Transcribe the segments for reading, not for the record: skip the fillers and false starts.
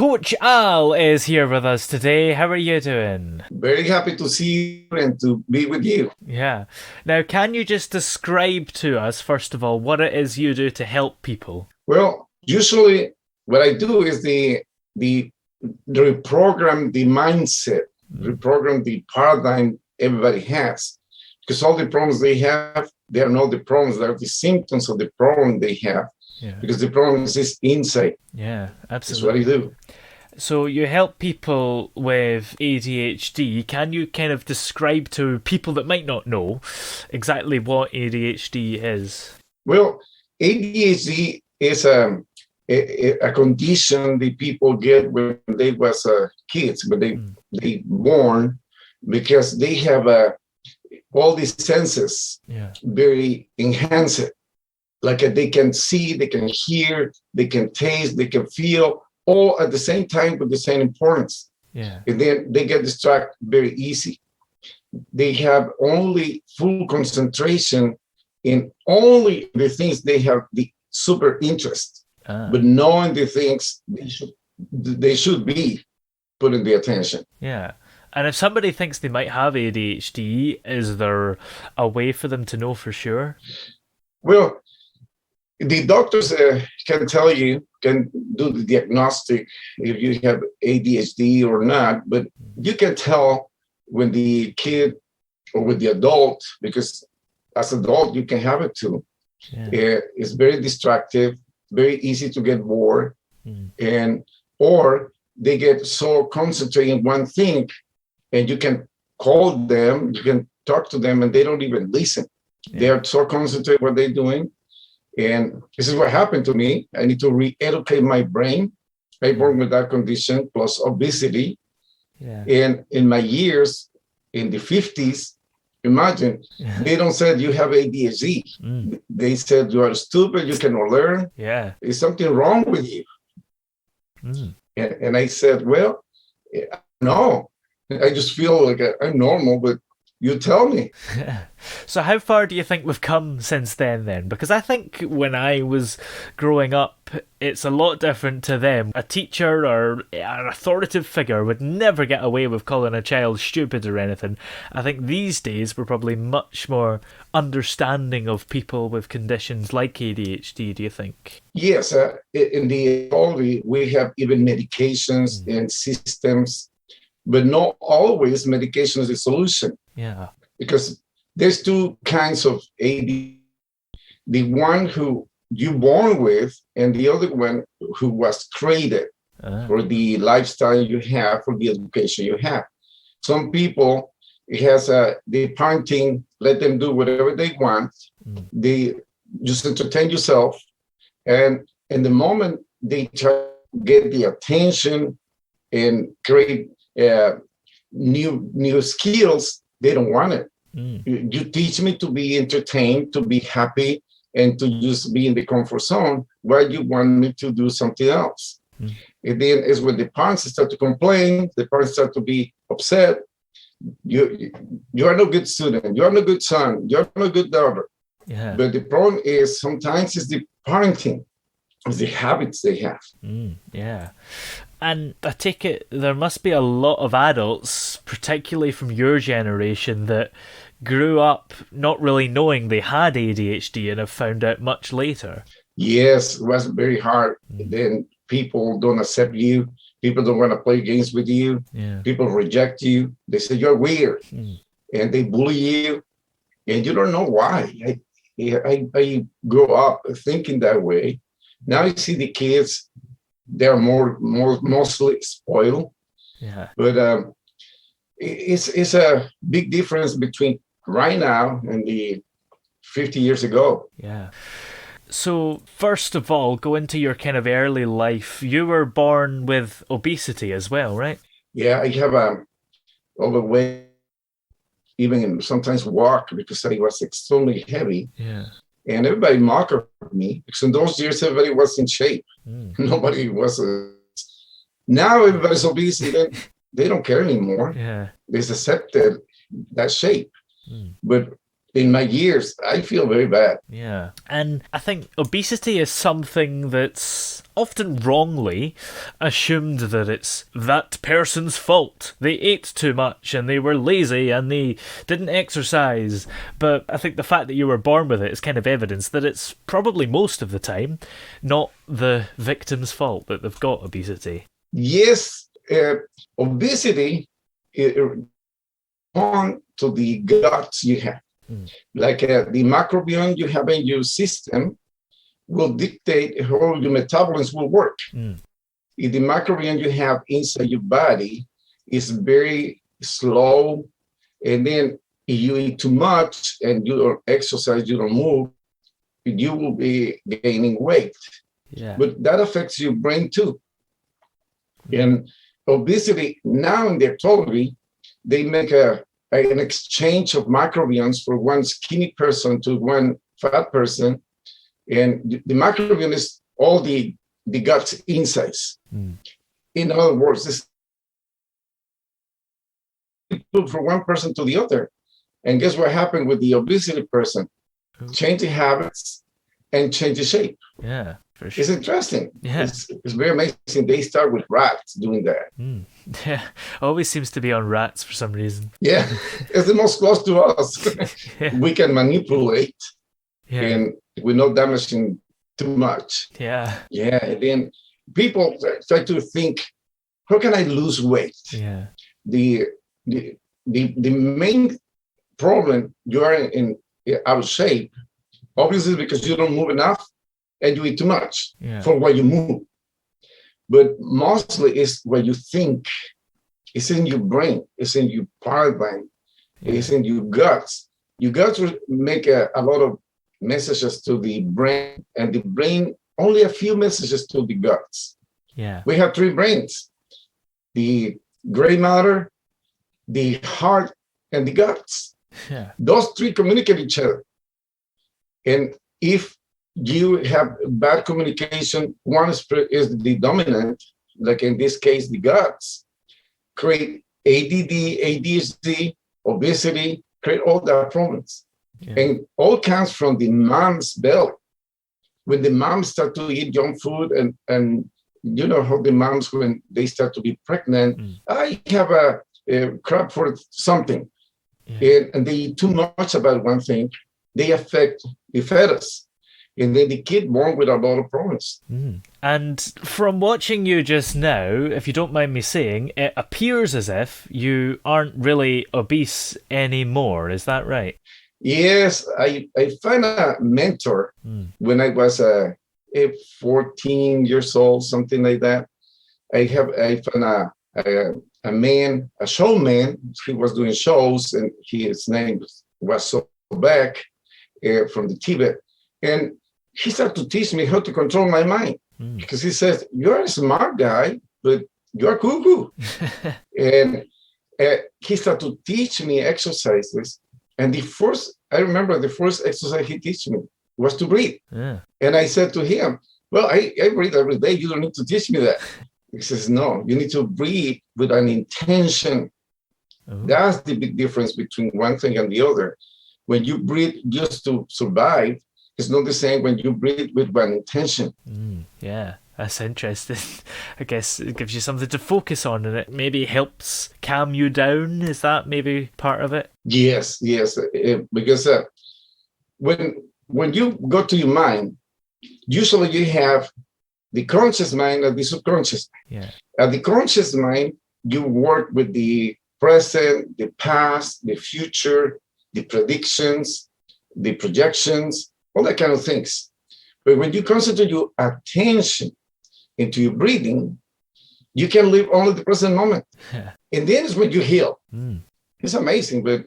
Coach Al is here with us today. How are you doing? Very happy to see you and to be with you. Yeah. Now, can you just describe to us, first of all, what it is you do to help people? Well, usually what I do is the reprogram the mindset, reprogram the paradigm everybody has. Because all the problems they have, they are not the problems, they are the symptoms of the problem they have. Yeah. Because the problem is inside. Yeah, That's what I absolutely. do. So you help people with ADHD. Can you kind of describe to people that might not know exactly what ADHD is? Well, ADHD is a condition that people get when they was kids, when they born, because they have all these senses Yeah. very enhanced. Like they can see, they can hear, they can taste, they can feel, all at the same time with the same importance. Yeah. And then they get distracted very easy. They have only full concentration in only the things they have the super interest, Ah. but knowing the things they should be putting the attention. Yeah. And if somebody thinks they might have ADHD, is there a way for them to know for sure? Well, the doctors can tell you, can do the diagnostic if you have ADHD or not, but you can tell when the kid or with the adult, because as adult you can have it too. Yeah. It's very distractive, very easy to get bored, Mm. and or they get so concentrated in one thing, and you can call them, you can talk to them, and they don't even listen. They Yeah. are so concentrated what they're doing. And this is what happened to me. I need to re-educate my brain. I born with that condition plus obesity. Yeah. And in my years, in the 50s, imagine, Yeah. they don't say you have ADHD. Mm. They said you are stupid, you cannot learn. Yeah. There's something wrong with you. Mm. And I said, well, no, I just feel like I'm normal, but you tell me. So how far do you think we've come since then? Because I think when I was growing up, it's a lot different to them. A teacher or an authoritative figure would never get away with calling a child stupid or anything. I think these days we're probably much more understanding of people with conditions like ADHD, do you think? Yes, in the authority, we have even medications and systems, but not always medication is a solution. Yeah. Because there's two kinds of AD. The one who you born with, and the other one who was created for the lifestyle you have, for the education you have. Some people, it has the parenting, let them do whatever they want. They just entertain yourself. And in the moment they try to get the attention and create new skills, they don't want it. You teach me to be entertained, to be happy, and to just be in the comfort zone. Why you want me to do something else? And then is when the parents start to complain, the parents start to be upset. You are no good student, you are no good son, you are no good daughter. Yeah. But the problem is sometimes it's the parenting, it's the habits they have. Yeah. And I take it there must be a lot of adults, particularly from your generation, that grew up not really knowing they had ADHD and have found out much later. Yes, it was very hard. Then people don't accept you. People don't want to play games with you. Yeah. People reject you. They say you're weird, and they bully you, and you don't know why. I grew up thinking that way. Now I see the kids; they're more mostly spoiled. Yeah. But it's a big difference between right now and the 50 years ago. Yeah. So, first of all, go into your kind of early life. You were born with obesity as well, right? Yeah, I have overweight, even sometimes walk because I was extremely heavy. Yeah. And everybody mocked me because in those years, everybody was in shape. Nobody was. Now everybody's obese, even they don't care anymore. Yeah. They accepted that shape. But in my years, I feel very bad. Yeah. And I think obesity is something that's often wrongly assumed that it's that person's fault. They ate too much and they were lazy and they didn't exercise. But I think the fact that you were born with it is kind of evidence that it's probably most of the time not the victim's fault that they've got obesity. Yes, obesity is on to the guts you have. Like the microbiome you have in your system will dictate how your metabolism will work. If the microbiome you have inside your body is very slow, and then if you eat too much and you don't exercise, you don't move, you will be gaining weight. Yeah. But that affects your brain too. And obesity, now in the autophagy, they make an exchange of microbiomes for one skinny person to one fat person. And the microbiome is all the gut insides. In other words, it's for one person to the other. And guess what happened with the obesity person? Change the habits and change the shape. Yeah, for sure. It's interesting. Yeah. It's very amazing. They start with rats doing that. Yeah, always seems to be on rats for some reason. Yeah, it's the most close to us. Yeah. We can manipulate, and we're not damaging too much. Yeah. Yeah, and then people try to think, how can I lose weight? Yeah. The main problem, you are in out of shape, obviously because you don't move enough and you eat too much for what you move. But mostly it's what you think. It's in your brain. It's in your paradigm. It's in your guts. Your guts will make a lot of messages to the brain, and the brain only a few messages to the guts. Yeah. We have three brains: the gray matter, the heart, and the guts. Yeah. Those three communicate each other. And if you have bad communication, one is the dominant, like in this case, the guts, create ADD, ADHD, obesity, create all that problems. And all comes from the mom's belly. When the moms start to eat junk food, and you know how the moms, when they start to be pregnant, I have a crap for something. And they eat too much about one thing, they affect the fetus. And then the kid born with a lot of problems. And from watching you just now, if you don't mind me saying, it appears as if you aren't really obese anymore. Is that right? Yes, I found a mentor when I was 14 years old, something like that. I found a man, a showman. He was doing shows, and his name was Zovek from the Tibet. And he started to teach me how to control my mind, because he says, you're a smart guy, but you're cuckoo. And he started to teach me exercises. And I remember the first exercise he taught me was to breathe. And I said to him, well, I breathe every day. You don't need to teach me that. He says, no, you need to breathe with an intention. That's the big difference between one thing and the other. When you breathe just to survive, it's not the same when you breathe with one intention. Yeah, that's interesting. I guess it gives you something to focus on, and it maybe helps calm you down. Is that maybe part of it? Yes. Because when you go to your mind, usually you have the conscious mind and the subconscious mind. At the conscious mind, you work with the present, the past, the future, the predictions, the projections, all that kind of things. But when you concentrate your attention into your breathing, you can live only the present moment. And then is when you heal. It's amazing, but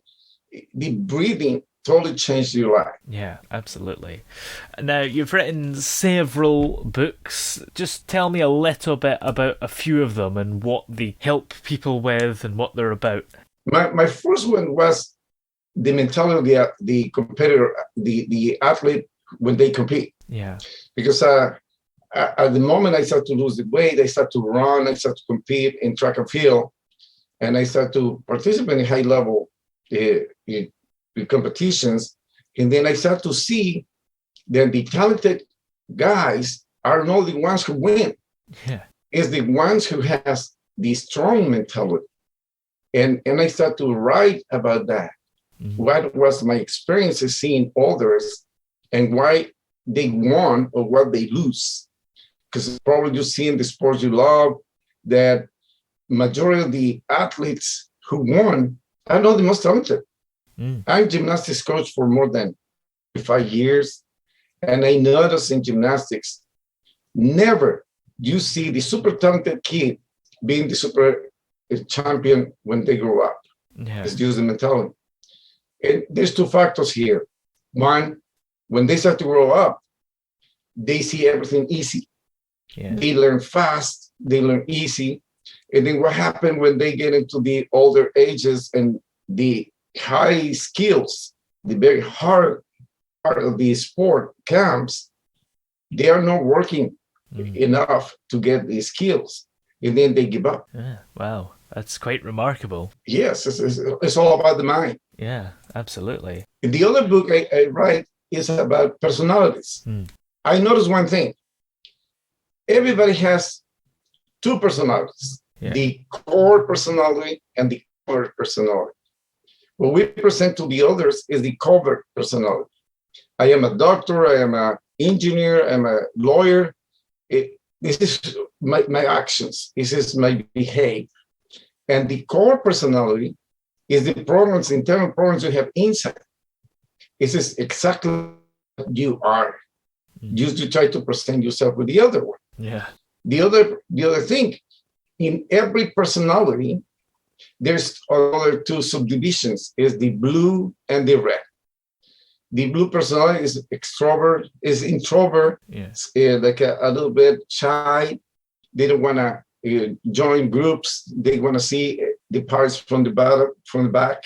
the breathing totally changed your life. Yeah, absolutely. Now, you've written several books. Just tell me a little bit about a few of them and what they help people with and what they're about. My first one was the mentality of the competitor, the athlete when they compete. Because at the moment I start to lose the weight, I start to run, I start to compete in track and field, and I start to participate in high level competitions. And then I start to see that the talented guys are not the ones who win. Yeah. It's the ones who has the strong mentality. And I start to write about that. Mm-hmm. What was my experiences seeing others and why they won or what they lose. Because probably you see in the sports you love that majority of the athletes who won are not the most talented. I'm gymnastics coach for more than 5 years. And I noticed in gymnastics, never you see the super talented kid being the super champion when they grow up. Yeah. It's just the mentality. And there's two factors here. One, when they start to grow up, they see everything easy. Yeah. They learn fast, they learn easy. And then what happens when they get into the older ages and the high skills, the very hard part of the sport comes, they are not working enough to get these skills. And then they give up. Yeah. Wow. That's quite remarkable. Yes, it's all about the mind. Yeah, absolutely. And the other book I write is about personalities. I noticed one thing. Everybody has two personalities, the core personality and the covert personality. What we present to the others is the covert personality. I am a doctor, I am an engineer, I'm a lawyer. This is my actions. This is my behavior. And the core personality is the problems, internal problems you have inside. This is exactly what you are. Just to try to present yourself with the other one. Yeah. The other thing, in every personality, there's other two subdivisions, is the blue and the red. The blue personality is introvert, yes. Like a little bit shy. They don't want to join groups. They want to see the parts from the back,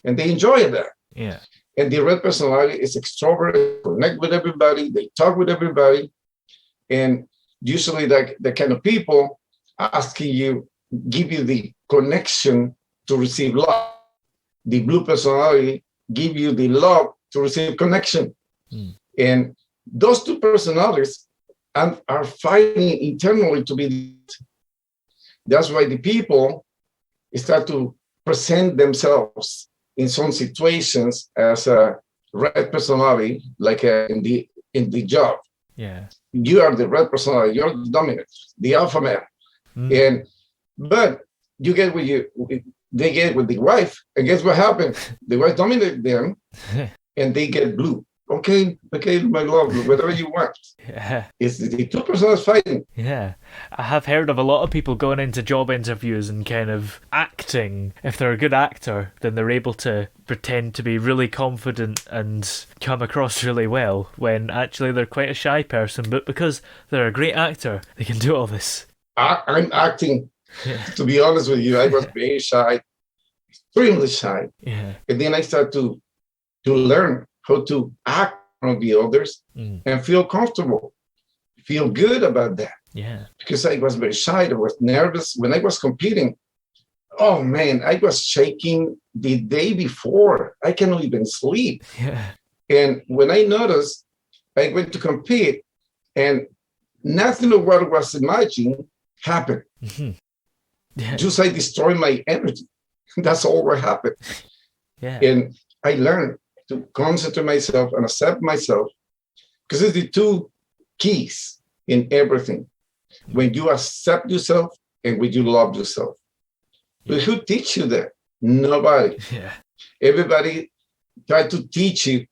and they enjoy that. Yeah. And the red personality is extrovert, connect with everybody, they talk with everybody. And usually the kind of people asking you, give you the connection to receive love. The blue personality give you the love to receive connection. And those two personalities are fighting internally to be. That's why the people start to present themselves in some situations as a red personality, like in the job. Yeah, you are the red personality, you're the dominant, the alpha male. But you get they get with the wife, and guess what happened? The wife dominated them, and they get blue. Okay, my love, whatever you want. Yeah. It's the two personalities fighting. Yeah. I have heard of a lot of people going into job interviews and kind of acting. If they're a good actor, then they're able to pretend to be really confident and come across really well, when actually they're quite a shy person. But because they're a great actor, they can do all this. I'm acting. Yeah. To be honest with you, I was very shy, extremely shy. Yeah. And then I started to learn how to act on the others and feel comfortable, feel good about that. Yeah. Because I was very shy, I was nervous. When I was competing, oh man, I was shaking the day before. I cannot even sleep. Yeah. And when I noticed, I went to compete and nothing of what I was imagining happened. Yeah. Just I destroyed my energy. That's all what happened. Yeah. And I learned to concentrate myself and accept myself, because it's the two keys in everything. When you accept yourself and when you love yourself. Yeah. But who teach you that? Nobody. Yeah. Everybody try to teach you.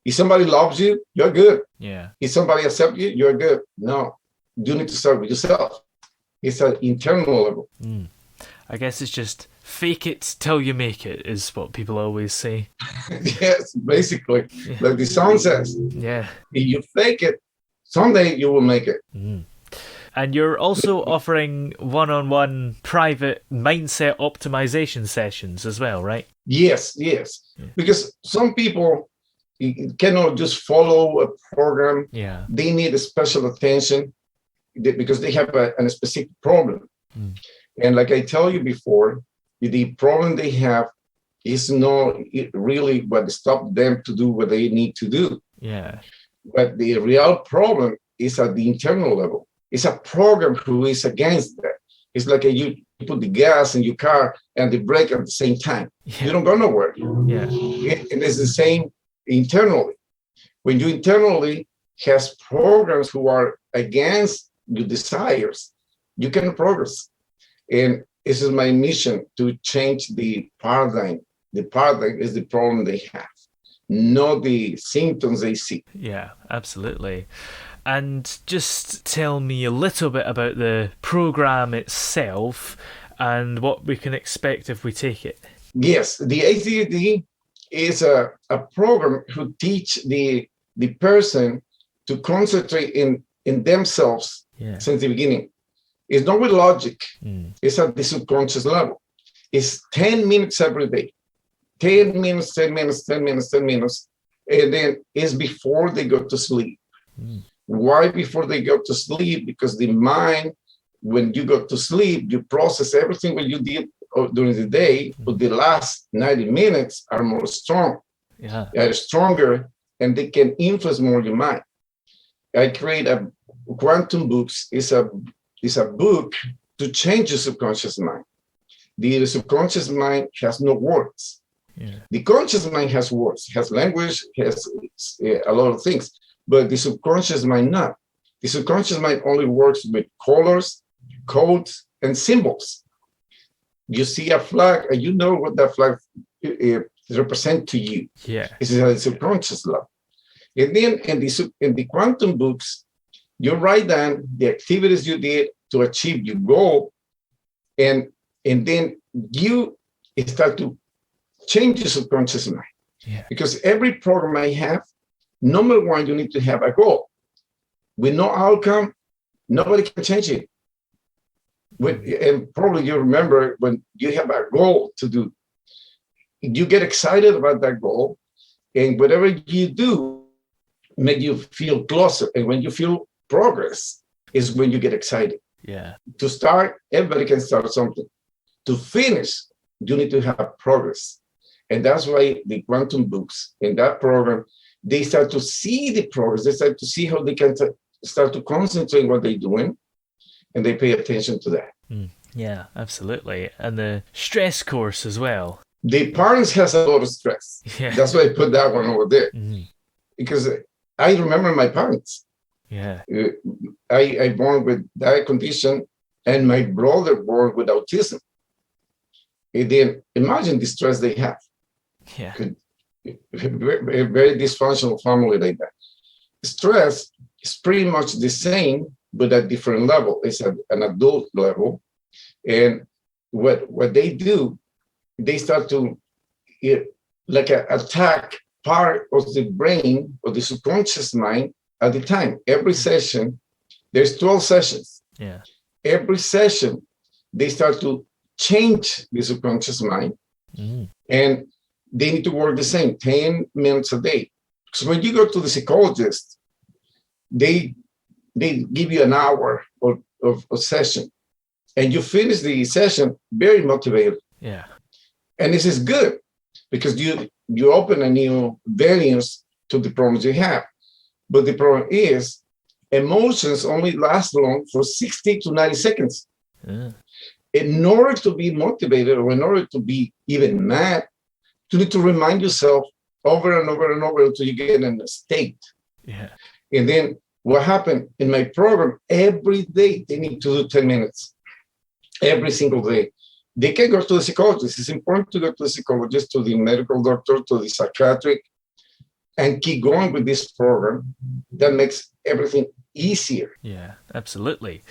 If somebody loves you, you're good. Yeah. If somebody accepts you, you're good. No, you need to start with yourself. It's an internal level. I guess it's just fake it till you make it, is what people always say. Yes, basically. Yeah. Like the song says. Yeah. If you fake it, someday you will make it. And you're also offering one-on-one private mindset optimization sessions as well, right? Yes. Yeah. Because some people cannot just follow a program. Yeah. They need a special attention because they have a specific problem. And like I tell you before, the problem they have It's not really what stopped them to do what they need to do. Yeah. But the real problem is at the internal level. It's a program who is against that. It's like you put the gas in your car and the brake at the same time. Yeah. You don't go nowhere. Yeah. And it's the same internally. When you internally has programs who are against your desires, you can progress. And this is my mission, to change the paradigm. The paradigm is the problem they have, not the symptoms they see. Yeah, absolutely. And just tell me a little bit about the program itself and what we can expect if we take it. Yes, the ACRD is a program who teach the person to concentrate in themselves since the beginning. It's not with logic. It's at the subconscious level. It's 10 minutes every day. 10 minutes, 10 minutes, 10 minutes, 10 minutes. And then it's before they go to sleep. Why before they go to sleep? Because the mind, when you go to sleep, you process everything what you did during the day, but the last 90 minutes are more strong. They are stronger, and they can influence more your mind. I create a quantum books. It's a book to change the subconscious mind. The subconscious mind has no words. The conscious mind has words, has language, has a lot of things, but the subconscious mind not. The subconscious mind only works with colors, codes, and symbols. You see a flag, and you know what that flag represents to you. This is at the subconscious level. And then in the quantum books, you write down the activities you did to achieve your goal, and then you start to change your subconscious mind. Because every program I have, number one, you need to have a goal. With no outcome, nobody can change it. And probably you remember when you have a goal to do, you get excited about that goal, and whatever you do make you feel closer. And when you feel progress is when you get excited. To start, everybody can start something. To finish, you need to have progress. And that's why the quantum books in that program, they start to see the progress. They start to see how they can start to concentrate on what they're doing, and they pay attention to that. Yeah, absolutely. And the stress course as well. The parents has a lot of stress. That's why I put that one over there. Because I remember my parents. I born with that condition, and my brother born with autism. And then imagine the stress they have. A very dysfunctional family like that. Stress is pretty much the same, but at different level. It's at an adult level. And what they do, they start to attack part of the brain or the subconscious mind at the time. Every session, there's 12 sessions. Every session, they start to change the subconscious mind. And they need to work the same 10 minutes a day. So when you go to the psychologist, they give you an hour of session, and you finish the session very motivated. And this is good because you open a new venues to the problems you have. But the problem is emotions only last long for 60 to 90 seconds. In order to be motivated, or in order to be even mad, you need to remind yourself over and over and over until you get in a state. And then what happened in my program, every day they need to do 10 minutes. Every single day. They can go to the psychologist. It's important to go to the psychologist, to the medical doctor, to the psychiatric, and keep going with this program. That makes everything easier. Absolutely.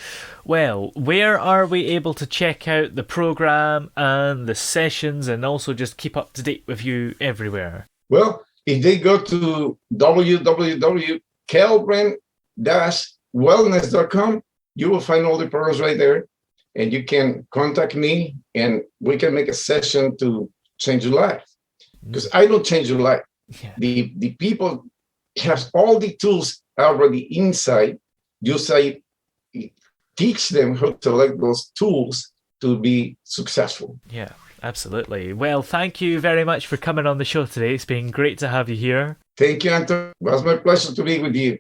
Well, where are we able to check out the program and the sessions, and also just keep up to date with you everywhere? Well, if they go to www.kelbrand-wellness.com, you will find all the programs right there, and you can contact me, and we can make a session to change your life. Because I don't change your life. The people have all the tools already inside. You say, teach them how to select those tools to be successful. Absolutely. Well, thank you very much for coming on the show today. It's been great to have you here. Thank you, Anton. It was my pleasure to be with you.